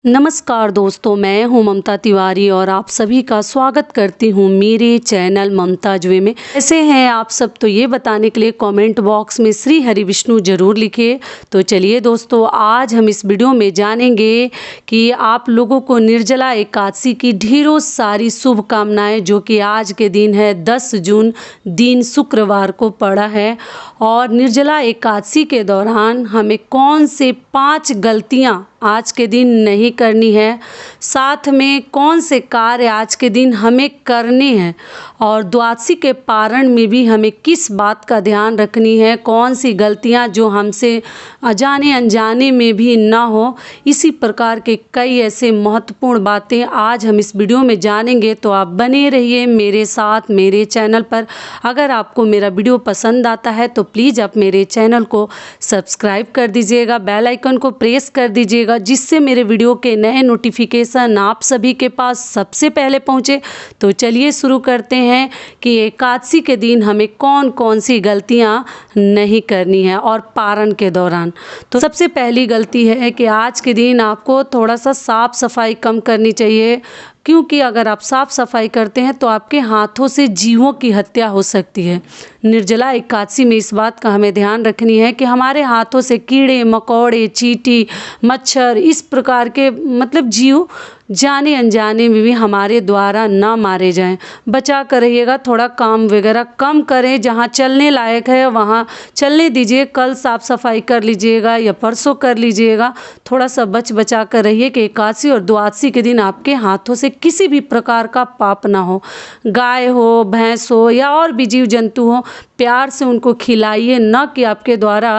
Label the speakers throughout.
Speaker 1: नमस्कार दोस्तों, मैं हूं ममता तिवारी और आप सभी का स्वागत करती हूं मेरे चैनल ममता जुए में। कैसे हैं आप सब, तो ये बताने के लिए कमेंट बॉक्स में श्री हरि विष्णु जरूर लिखिए। तो चलिए दोस्तों, आज हम इस वीडियो में जानेंगे कि आप लोगों को निर्जला एकादशी की ढेरों सारी शुभकामनाएं, जो कि आज के दिन है 10 जून दिन शुक्रवार को पड़ा है। और निर्जला एकादशी के दौरान हमें कौन से 5 गलतियां आज के दिन नहीं करनी है, साथ में कौन से कार्य आज के दिन हमें करने हैं, और द्वादशी के पारण में भी हमें किस बात का ध्यान रखनी है, कौन सी गलतियां जो हमसे अजाने अनजाने में भी ना हो। इसी प्रकार के कई ऐसे महत्वपूर्ण बातें आज हम इस वीडियो में जानेंगे। तो आप बने रहिए मेरे साथ मेरे चैनल पर। अगर आपको मेरा वीडियो पसंद आता है तो प्लीज़ आप मेरे चैनल को सब्सक्राइब कर दीजिएगा, बेल आइकन को प्रेस कर दीजिएगा, जिससे मेरे वीडियो के नए नोटिफिकेशन आप सभी के पास सबसे पहले पहुंचे। तो चलिए शुरू करते हैं कि एकादशी के दिन हमें कौन कौन सी गलतियां नहीं करनी है और पारण के दौरान। तो सबसे पहली गलती है कि आज के दिन आपको थोड़ा सा साफ सफाई कम करनी चाहिए, क्योंकि अगर आप साफ सफाई करते हैं तो आपके हाथों से जीवों की हत्या हो सकती है। निर्जला एकादशी में इस बात का हमें ध्यान रखनी है कि हमारे हाथों से कीड़े मकोड़े, चींटी, मच्छर, इस प्रकार के मतलब जीव जाने अनजाने में भी हमारे द्वारा ना मारे जाएं। बचा कर रहिएगा, थोड़ा काम वगैरह कम करें, जहां चलने लायक है वहां चलने दीजिए। कल साफ सफाई कर लीजिएगा या परसों कर लीजिएगा। थोड़ा सा बचा कर रहिए कि एकादशी और द्वादशी के दिन आपके हाथों से किसी भी प्रकार का पाप ना हो। गाय हो, भैंस हो या और भी जीव जंतु हो, प्यार से उनको खिलाइए, न कि आपके द्वारा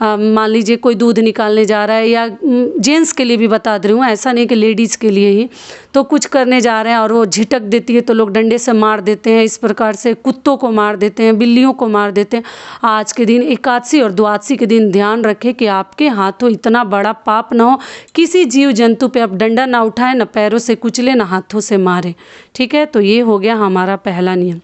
Speaker 1: मान लीजिए कोई दूध निकालने जा रहा है, या जेंट्स के लिए भी बता दे रही हूँ, ऐसा नहीं कि लेडीज़ के लिए ही, तो कुछ करने जा रहे हैं और वो झिटक देती है तो लोग डंडे से मार देते हैं। इस प्रकार से कुत्तों को मार देते हैं, बिल्लियों को मार देते हैं। आज के दिन एकादशी और द्वादशी के दिन ध्यान रखें कि आपके हाथों इतना बड़ा पाप ना हो, किसी जीव जंतु पे आप डंडा ना उठाएं, ना पैरों से कुचले, ना हाथों से मारे। ठीक है, तो ये हो गया हमारा पहला नियम।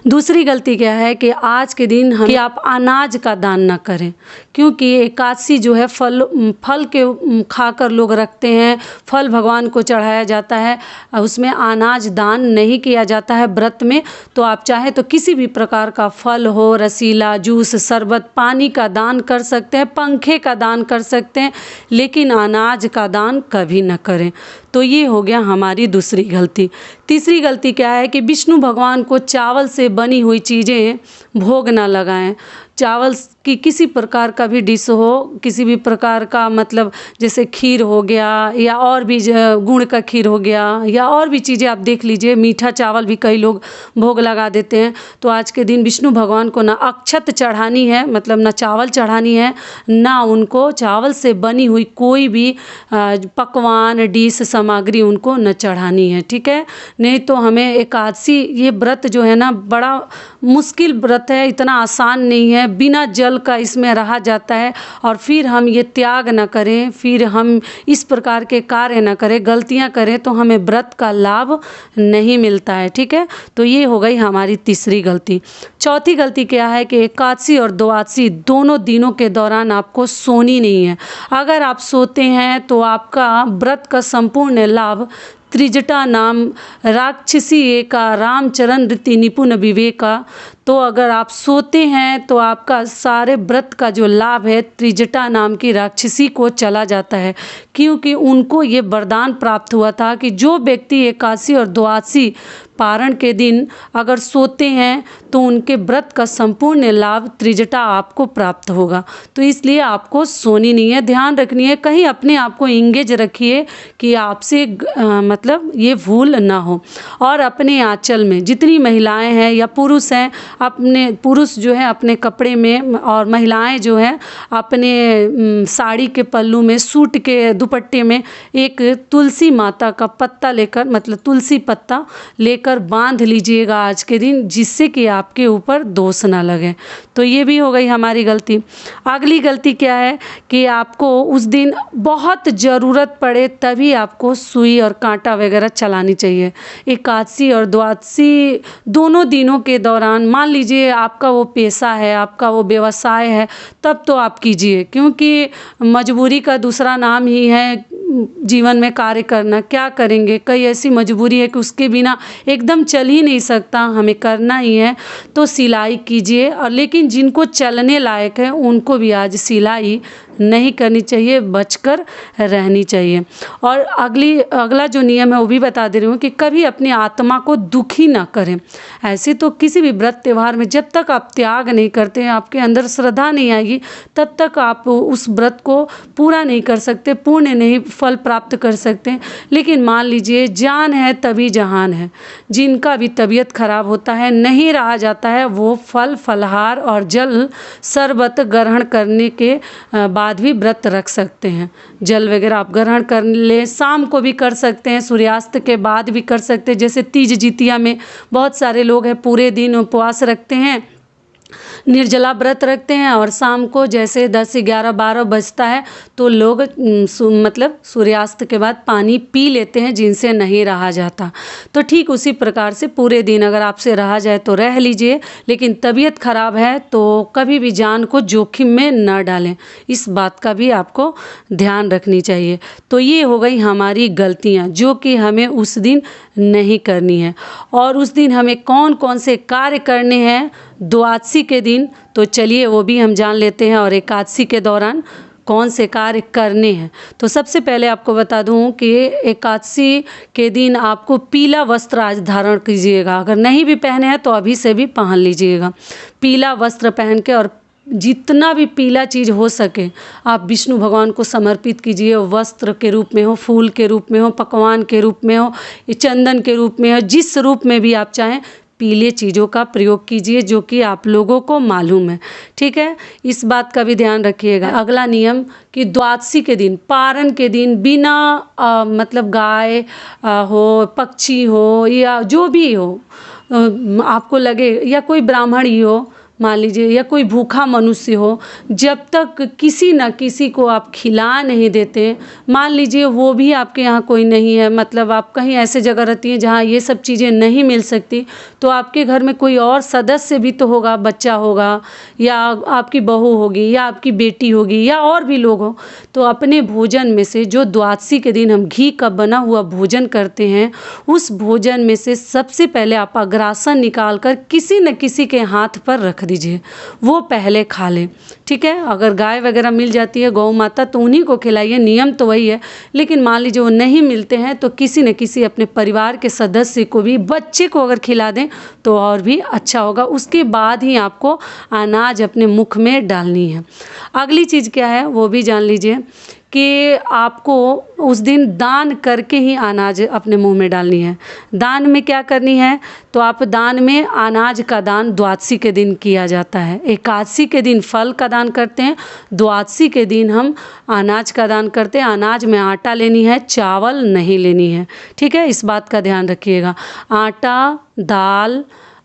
Speaker 1: दूसरी गलती क्या है कि आज के दिन हम कि आप अनाज का दान ना करें, क्योंकि एकादशी जो है फल के खाकर लोग रखते हैं। फल भगवान को चढ़ाया जाता है, उसमें अनाज दान नहीं किया जाता है व्रत में। तो आप चाहे तो किसी भी प्रकार का फल हो, रसीला, जूस, शरबत, पानी का दान कर सकते हैं, पंखे का दान कर सकते हैं, लेकिन अनाज का दान कभी न करें। तो ये हो गया हमारी दूसरी गलती। तीसरी गलती क्या है कि विष्णु भगवान को चावल से बनी हुई चीज़ें भोग ना लगाएं। चावल की किसी प्रकार का भी डिश हो, किसी भी प्रकार का, मतलब जैसे खीर हो गया या और भी गुड़ का खीर हो गया या और भी चीज़ें आप देख लीजिए, मीठा चावल भी कई लोग भोग लगा देते हैं। तो आज के दिन विष्णु भगवान को ना अक्षत चढ़ानी है, मतलब ना चावल चढ़ानी है, ना उनको चावल से बनी हुई कोई भी पकवान, डिश, सामग्री उनको न चढ़ानी है। ठीक है, नहीं तो हमें एकादशी ये व्रत जो है ना बड़ा मुश्किल व्रत है, इतना आसान नहीं है। बिना जल का इसमें रहा जाता है और फिर हम ये त्याग न करें, फिर हम इस प्रकार के कार्य न करें, गलतियां करें, तो हमें व्रत का लाभ नहीं मिलता है। ठीक है, तो ये हो गई हमारी तीसरी गलती। चौथी गलती क्या है कि एकादशी और द्वादशी दोनों दिनों के दौरान आपको सोनी नहीं है। अगर आप सोते हैं तो आपका व्रत का संपूर्ण लाभ त्रिजटा नाम राक्षसी एका रामचरण रीति निपुण विवेका। तो अगर आप सोते हैं तो आपका सारे व्रत का जो लाभ है त्रिजटा नाम की राक्षसी को चला जाता है, क्योंकि उनको ये वरदान प्राप्त हुआ था कि जो व्यक्ति एकादशी और द्वादशी पारण के दिन अगर सोते हैं तो उनके व्रत का संपूर्ण लाभ त्रिजटा आपको प्राप्त होगा। तो इसलिए आपको सोनी नहीं है, ध्यान रखनी है, कहीं अपने आप को इंगेज रखिए कि आपसे मतलब ये भूल ना हो। और अपने आंचल में जितनी महिलाएं हैं या पुरुष हैं, अपने पुरुष जो है अपने कपड़े में, और महिलाएं जो हैं अपने साड़ी के पल्लू में, सूट के दुपट्टे में एक तुलसी माता का पत्ता लेकर, मतलब तुलसी पत्ता लेकर बांध लीजिएगा आज के दिन, जिससे कि आपके ऊपर दोष ना लगे। तो ये भी हो गई हमारी गलती। अगली गलती क्या है कि आपको उस दिन बहुत ज़रूरत पड़े तभी आपको सुई और कांटा वगैरह चलानी चाहिए। एकादशी और द्वादशी दोनों दिनों के दौरान मान लीजिए आपका वो पेशा है, आपका वो व्यवसाय है, तब तो आप कीजिए, क्योंकि मजबूरी का दूसरा नाम ही है जीवन में कार्य करना, क्या करेंगे, कई ऐसी मजबूरी है कि उसके बिना एकदम चल ही नहीं सकता, हमें करना ही है, तो सिलाई कीजिए। और लेकिन जिनको चलने लायक है उनको भी आज सिलाई नहीं करनी चाहिए, बचकर रहनी चाहिए। और अगला जो नियम है वो भी बता दे रही हूँ कि कभी अपनी आत्मा को दुखी ना करें। ऐसे तो किसी भी व्रत त्यौहार में जब तक आप त्याग नहीं करते हैं, आपके अंदर श्रद्धा नहीं आएगी, तब तक आप उस व्रत को पूरा नहीं कर सकते, पूर्ण नहीं फल प्राप्त कर सकते। लेकिन मान लीजिए जान है तभी जहान है, जिनका भी तबीयत खराब होता है, नहीं रहा जाता है, वो फल फलहार और जल शरबत ग्रहण करने के बाद भी व्रत रख सकते हैं। जल वगैरह आप ग्रहण कर ले, शाम को भी कर सकते हैं, सूर्यास्त के बाद भी कर सकते हैं। जैसे तीज जितिया में बहुत सारे लोग हैं पूरे दिन उपवास रखते हैं, निर्जला व्रत रखते हैं, और शाम को जैसे 10 11 12 बजता है तो लोग मतलब सूर्यास्त के बाद पानी पी लेते हैं, जिनसे नहीं रहा जाता। तो ठीक उसी प्रकार से पूरे दिन अगर आपसे रहा जाए तो रह लीजिए, लेकिन तबीयत खराब है तो कभी भी जान को जोखिम में न डालें, इस बात का भी आपको ध्यान रखनी चाहिए। तो ये हो गई हमारी गलतियाँ जो कि हमें उस दिन नहीं करनी है। और उस दिन हमें कौन कौन से कार्य करने हैं द्वादशी के दिन, तो चलिए वो भी हम जान लेते हैं, और एकादशी के दौरान कौन से कार्य करने हैं। तो सबसे पहले आपको बता दूं कि एकादशी के दिन आपको पीला वस्त्र आज धारण कीजिएगा, अगर नहीं भी पहने हैं तो अभी से भी पहन लीजिएगा। पीला वस्त्र पहन के, और जितना भी पीला चीज़ हो सके आप विष्णु भगवान को समर्पित कीजिए, वस्त्र के रूप में हो, फूल के रूप में हो, पकवान के रूप में हो, चंदन के रूप में हो, जिस रूप में भी आप चाहें पीले चीज़ों का प्रयोग कीजिए, जो कि आप लोगों को मालूम है। ठीक है, इस बात का भी ध्यान रखिएगा। अगला नियम कि द्वादशी के दिन, पारण के दिन बिना मतलब गाय हो, पक्षी हो, या जो भी हो आपको लगे, या कोई ब्राह्मण ही हो मान लीजिए, या कोई भूखा मनुष्य हो, जब तक किसी न किसी को आप खिला नहीं देते, मान लीजिए वो भी आपके यहाँ कोई नहीं है, मतलब आप कहीं ऐसे जगह रहती हैं जहाँ ये सब चीज़ें नहीं मिल सकती, तो आपके घर में कोई और सदस्य भी तो होगा, बच्चा होगा, या आपकी बहू होगी, या आपकी बेटी होगी, या और भी लोग हो, तो अपने भोजन में से जो द्वादशी के दिन हम घी का बना हुआ भोजन करते हैं, उस भोजन में से सबसे पहले आप अग्रासन निकाल कर किसी न किसी के हाथ पर रख दीजिए, वो पहले खा ले। ठीक है, अगर गाय वगैरह मिल जाती है, गौ माता, तो उन्हीं को खिलाइए, नियम तो वही है। लेकिन मान लीजिए वो नहीं मिलते हैं तो किसी न किसी अपने परिवार के सदस्य को भी, बच्चे को अगर खिला दें तो और भी अच्छा होगा। उसके बाद ही आपको अनाज अपने मुख में डालनी है। अगली चीज़ क्या है वो भी जान लीजिए कि आपको उस दिन दान करके ही अनाज अपने मुंह में डालनी है। दान में क्या करनी है, तो आप दान में अनाज का दान द्वादशी के दिन किया जाता है। एकादशी के दिन फल का दान करते हैं, द्वादशी के दिन हम अनाज का दान करते हैं। अनाज में आटा लेनी है, चावल नहीं लेनी है। ठीक है, इस बात का ध्यान रखिएगा। आटा, दाल,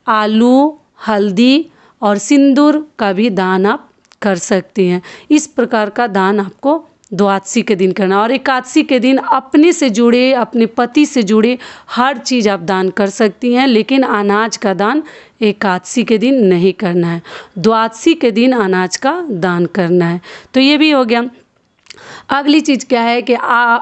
Speaker 1: आलू, हल्दी और सिंदूर का भी दान आप कर सकती हैं। इस प्रकार का दान आपको द्वादशी के दिन करना। और एकादशी के दिन अपने से जुड़े, अपने पति से जुड़े हर चीज़ आप दान कर सकती हैं, लेकिन अनाज का दान एकादशी के दिन नहीं करना है, द्वादशी के दिन अनाज का दान करना है। तो ये भी हो गया। अगली चीज़ क्या है कि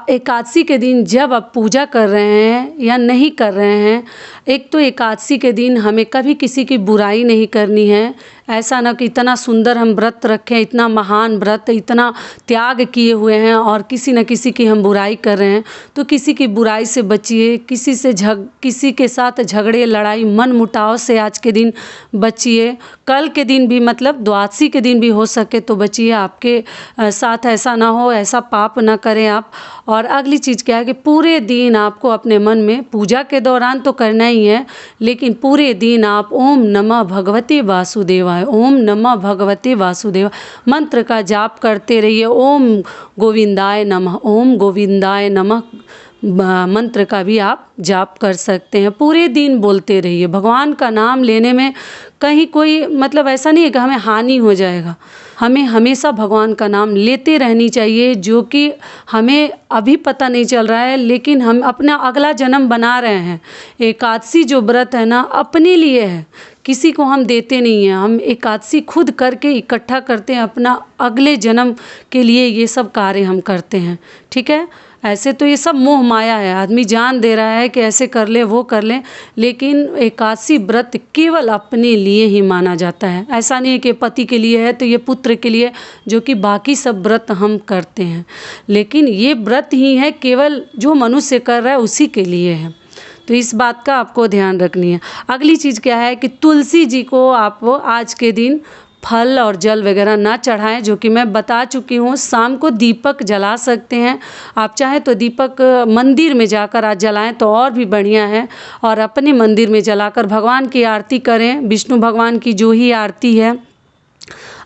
Speaker 1: एकादशी के दिन जब आप पूजा कर रहे हैं या नहीं कर रहे हैं, एक तो एकादशी के दिन हमें कभी किसी की बुराई नहीं करनी है। ऐसा ना कि इतना सुंदर हम व्रत रखें, इतना महान व्रत, इतना त्याग किए हुए हैं और किसी न किसी की हम बुराई कर रहे हैं, तो किसी की बुराई से बचिए, किसी के साथ झगड़े, लड़ाई, मन मुटाव से आज के दिन बचिए। कल के दिन भी, मतलब द्वादशी के दिन भी हो सके तो बचिए, आपके साथ ऐसा ना हो, ऐसा पाप ना करें आप। और अगली चीज़ क्या है कि पूरे दिन आपको अपने मन में, पूजा के दौरान तो करना ही है, लेकिन पूरे दिन आप ओम नमः भगवते वासुदेवाय, ओम नमः भगवते वासुदेवाय मंत्र का जाप करते रहिए। ओम गोविंदाय नमः, ओम गोविंदाय नमः मंत्र का भी आप जाप कर सकते हैं। पूरे दिन बोलते रहिए। भगवान का नाम लेने में कहीं कोई मतलब ऐसा नहीं है कि हमें हानि हो जाएगा। हमें हमेशा भगवान का नाम लेते रहनी चाहिए, जो कि हमें अभी पता नहीं चल रहा है, लेकिन हम अपना अगला जन्म बना रहे हैं। एकादशी जो व्रत है ना, अपने लिए है, किसी को हम देते नहीं हैं। हम एकादशी खुद करके इकट्ठा करते हैं, अपना अगले जन्म के लिए ये सब कार्य हम करते हैं। ठीक है, ऐसे तो ये सब मोह माया है, आदमी जान दे रहा है कि ऐसे कर ले वो कर ले, लेकिन एकादशी व्रत केवल अपने लिए ही माना जाता है। ऐसा नहीं है कि पति के लिए है तो ये पुत्र के लिए, जो कि बाकी सब व्रत हम करते हैं, लेकिन ये व्रत ही है केवल जो मनुष्य कर रहा है उसी के लिए है। तो इस बात का आपको ध्यान रखनी है। अगली चीज़ क्या है कि तुलसी जी को आप आज के दिन फल और जल वगैरह ना चढ़ाएं, जो कि मैं बता चुकी हूँ। शाम को दीपक जला सकते हैं, आप चाहें तो दीपक मंदिर में जाकर आज जलाएं तो और भी बढ़िया है, और अपने मंदिर में जलाकर भगवान की आरती करें। विष्णु भगवान की जो ही आरती है,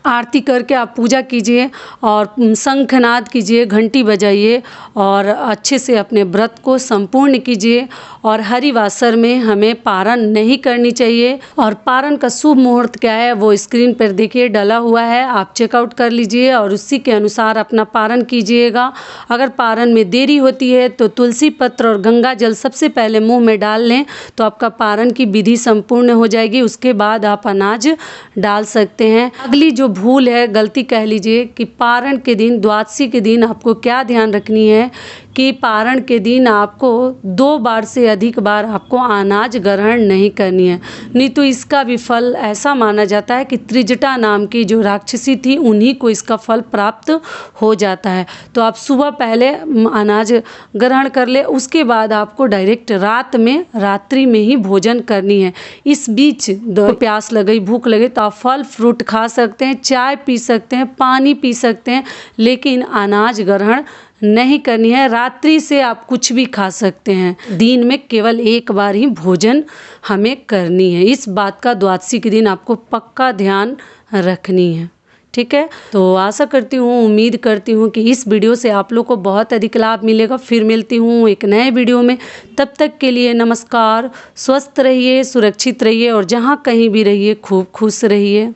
Speaker 1: आरती करके आप पूजा कीजिए और शंखनाद कीजिए, घंटी बजाइए और अच्छे से अपने व्रत को संपूर्ण कीजिए। और हरिवासर में हमें पारण नहीं करनी चाहिए, और पारण का शुभ मुहूर्त क्या है वो स्क्रीन पर देखिए डला हुआ है, आप चेकआउट कर लीजिए और उसी के अनुसार अपना पारण कीजिएगा। अगर पारण में देरी होती है तो तुलसी पत्र और गंगा जल सबसे पहले मुंह में डाल लें तो आपका पारण की विधि संपूर्ण हो जाएगी। उसके बाद आप अनाज डाल सकते हैं। अगली जो भूल है, गलती कह लीजिए, कि पारण के दिन, द्वादशी के दिन आपको क्या ध्यान रखनी है कि पारण के दिन आपको 2 बार से अधिक बार आपको अनाज ग्रहण नहीं करनी है, नहीं तो इसका भी फल ऐसा माना जाता है कि त्रिजटा नाम की जो राक्षसी थी उन्हीं को इसका फल प्राप्त हो जाता है। तो आप सुबह पहले अनाज ग्रहण कर ले, उसके बाद आपको डायरेक्ट रात्रि में ही भोजन करनी है। इस बीच प्यास लगी, भूख लगे तो आप फल फ्रूट खा सकते हैं, चाय पी सकते हैं, पानी पी सकते हैं, लेकिन अनाज ग्रहण नहीं करनी है। रात्रि से आप कुछ भी खा सकते हैं, दिन में केवल एक बार ही भोजन हमें करनी है। इस बात का द्वादशी के दिन आपको पक्का ध्यान रखनी है, ठीक है। तो आशा करती हूँ, उम्मीद करती हूँ कि इस वीडियो से आप लोग को बहुत अधिक लाभ मिलेगा। फिर मिलती हूँ एक नए वीडियो में, तब तक के लिए नमस्कार। स्वस्थ रहिए, सुरक्षित रहिए और जहाँ कहीं भी रहिए खूब खुश रहिए।